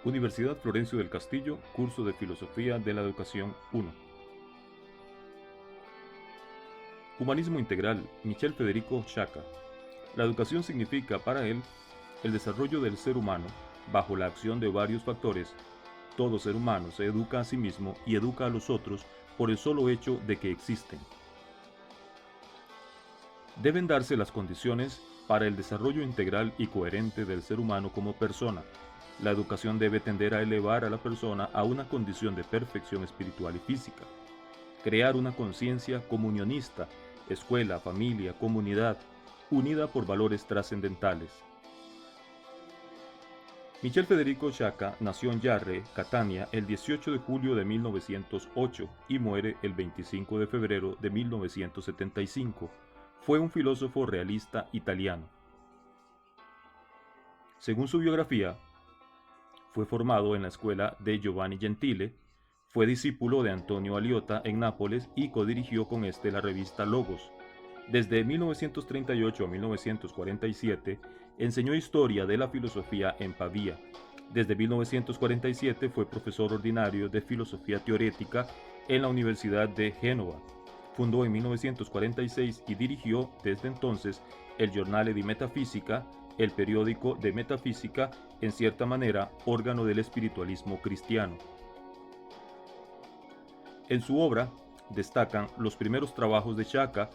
Universidad Florencio del Castillo, curso de Filosofía de la Educación 1. Humanismo integral, Michel Federico Sciacca. La educación significa para él el desarrollo del ser humano bajo la acción de varios factores. Todo ser humano se educa a sí mismo y educa a los otros por el solo hecho de que existen. Deben darse las condiciones para el desarrollo integral y coherente del ser humano como persona. La educación debe tender a elevar a la persona a una condición de perfección espiritual y física. Crear una conciencia comunionista, escuela, familia, comunidad, unida por valores trascendentales. Michel Federico Sciacca nació en Yarre, Catania, el 18 de julio de 1908 y muere el 25 de febrero de 1975. Fue un filósofo realista italiano. Según su biografía, fue formado en la escuela de Giovanni Gentile, fue discípulo de Antonio Aliota en Nápoles y codirigió con este la revista Logos. Desde 1938 a 1947 enseñó historia de la filosofía en Pavía. Desde 1947 fue profesor ordinario de filosofía teorética en la Universidad de Génova. Fundó en 1946 y dirigió desde entonces el Giornale di Metafisica, el periódico de metafísica, en cierta manera órgano del espiritualismo cristiano. En su obra destacan los primeros trabajos de Sciacca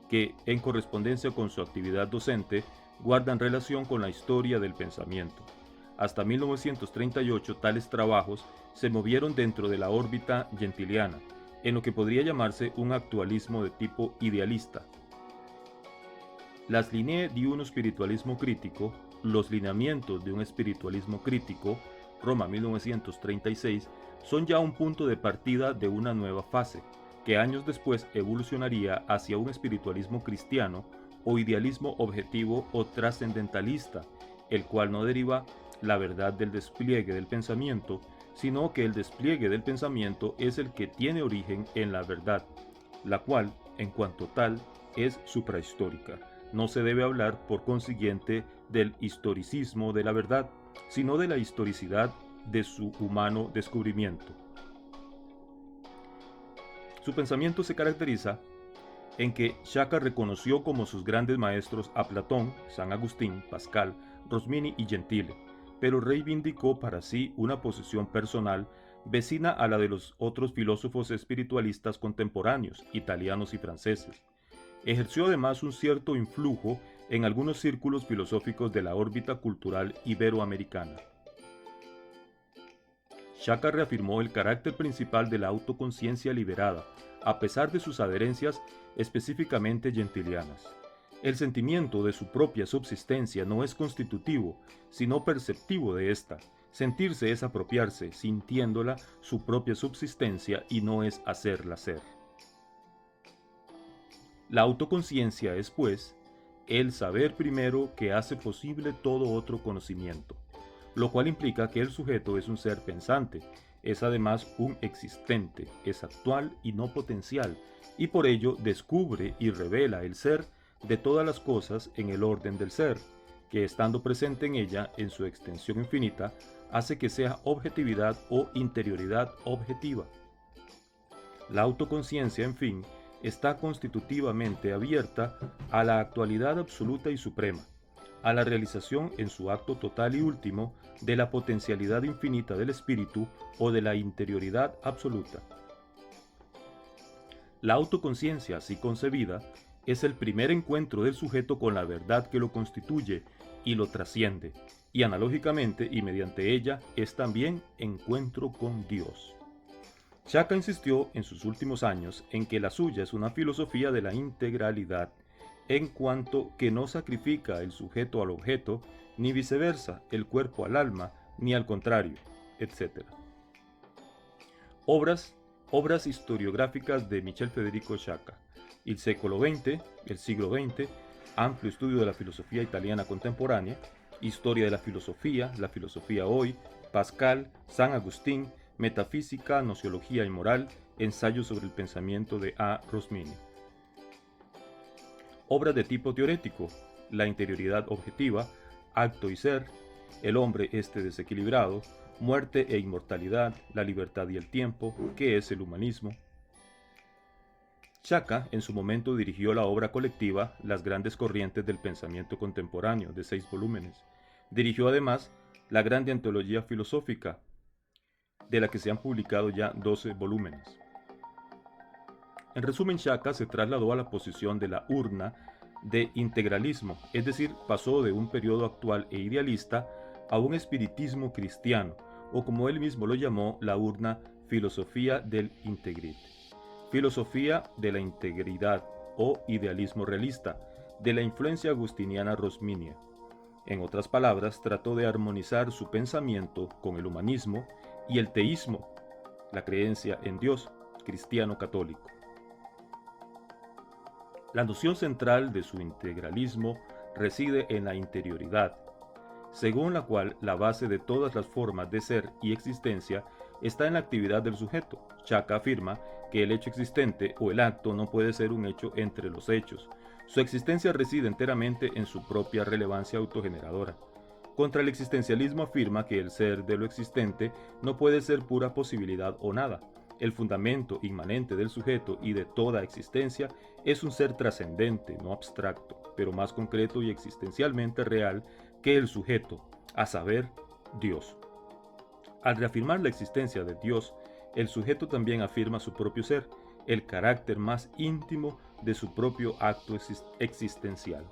que, en correspondencia con su actividad docente, guardan relación con la historia del pensamiento. Hasta 1938 tales trabajos se movieron dentro de la órbita gentiliana, en lo que podría llamarse un actualismo de tipo idealista. Las linee di uno spiritualismo crítico, los lineamientos de un espiritualismo crítico, Roma 1936, son ya un punto de partida de una nueva fase, que años después evolucionaría hacia un espiritualismo cristiano o idealismo objetivo o trascendentalista, el cual no deriva la verdad del despliegue del pensamiento, sino que el despliegue del pensamiento es el que tiene origen en la verdad, la cual, en cuanto tal, es suprahistórica. No se debe hablar, por consiguiente, del historicismo de la verdad, sino de la historicidad de su humano descubrimiento. Su pensamiento se caracteriza en que Sciacca reconoció como sus grandes maestros a Platón, San Agustín, Pascal, Rosmini y Gentile, pero reivindicó para sí una posición personal vecina a la de los otros filósofos espiritualistas contemporáneos, italianos y franceses. Ejerció además un cierto influjo en algunos círculos filosóficos de la órbita cultural iberoamericana. Sciacca reafirmó el carácter principal de la autoconciencia liberada, a pesar de sus adherencias específicamente gentilianas. El sentimiento de su propia subsistencia no es constitutivo, sino perceptivo de ésta. Sentirse es apropiarse, sintiéndola su propia subsistencia, y no es hacerla ser. La autoconciencia es, pues, el saber primero que hace posible todo otro conocimiento, lo cual implica que el sujeto es un ser pensante, es además un existente, es actual y no potencial, y por ello descubre y revela el ser de todas las cosas en el orden del ser, que estando presente en ella en su extensión infinita, hace que sea objetividad o interioridad objetiva. La autoconciencia, en fin, está constitutivamente abierta a la actualidad absoluta y suprema, a la realización en su acto total y último de la potencialidad infinita del espíritu o de la interioridad absoluta. La autoconciencia, así concebida, es el primer encuentro del sujeto con la verdad que lo constituye y lo trasciende, y analógicamente y mediante ella es también encuentro con Dios. Sciacca insistió en sus últimos años en que la suya es una filosofía de la integralidad, en cuanto que no sacrifica el sujeto al objeto, ni viceversa, el cuerpo al alma, ni al contrario, etc. Obras historiográficas de Michel Federico Sciacca. El siglo XX, amplio estudio de la filosofía italiana contemporánea, historia de la filosofía hoy, Pascal, San Agustín, metafísica, nociología y moral, ensayo sobre el pensamiento de A. Rosmini. Obras de tipo teorético, la interioridad objetiva, acto y ser, el hombre este desequilibrado, muerte e inmortalidad, la libertad y el tiempo, ¿qué es el humanismo? Chaka en su momento dirigió la obra colectiva Las grandes corrientes del pensamiento contemporáneo, de 6 volúmenes. Dirigió además la grande antología filosófica, de la que se han publicado ya 12 volúmenes. En resumen, Chaka se trasladó a la posición de la urna de integralismo, es decir, pasó de un periodo actual e idealista a un espiritismo cristiano, o como él mismo lo llamó, la urna filosofía del integrit, filosofía de la integridad o idealismo realista, de la influencia agustiniana rosminia. En otras palabras, trató de armonizar su pensamiento con el humanismo y el teísmo, la creencia en Dios, cristiano católico. La noción central de su integralismo reside en la interioridad, según la cual la base de todas las formas de ser y existencia está en la actividad del sujeto. Chaka afirma que el hecho existente o el acto no puede ser un hecho entre los hechos. Su existencia reside enteramente en su propia relevancia autogeneradora. Contra el existencialismo afirma que el ser de lo existente no puede ser pura posibilidad o nada. El fundamento inmanente del sujeto y de toda existencia es un ser trascendente, no abstracto, pero más concreto y existencialmente real que el sujeto, a saber, Dios. Al reafirmar la existencia de Dios, el sujeto también afirma su propio ser, el carácter más íntimo de su propio acto existencial.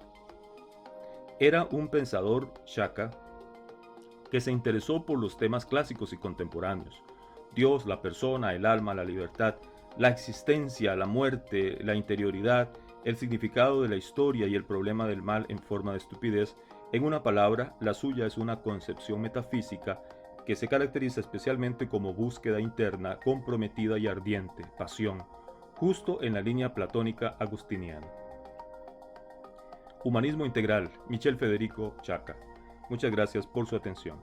Era un pensador Chaka que se interesó por los temas clásicos y contemporáneos: Dios, la persona, el alma, la libertad, la existencia, la muerte, la interioridad, el significado de la historia y el problema del mal en forma de estupidez. En una palabra, la suya es una concepción metafísica que se caracteriza especialmente como búsqueda interna, comprometida y ardiente, pasión, justo en la línea platónica agustiniana. Humanismo integral, Michel Federico Chaka. Muchas gracias por su atención.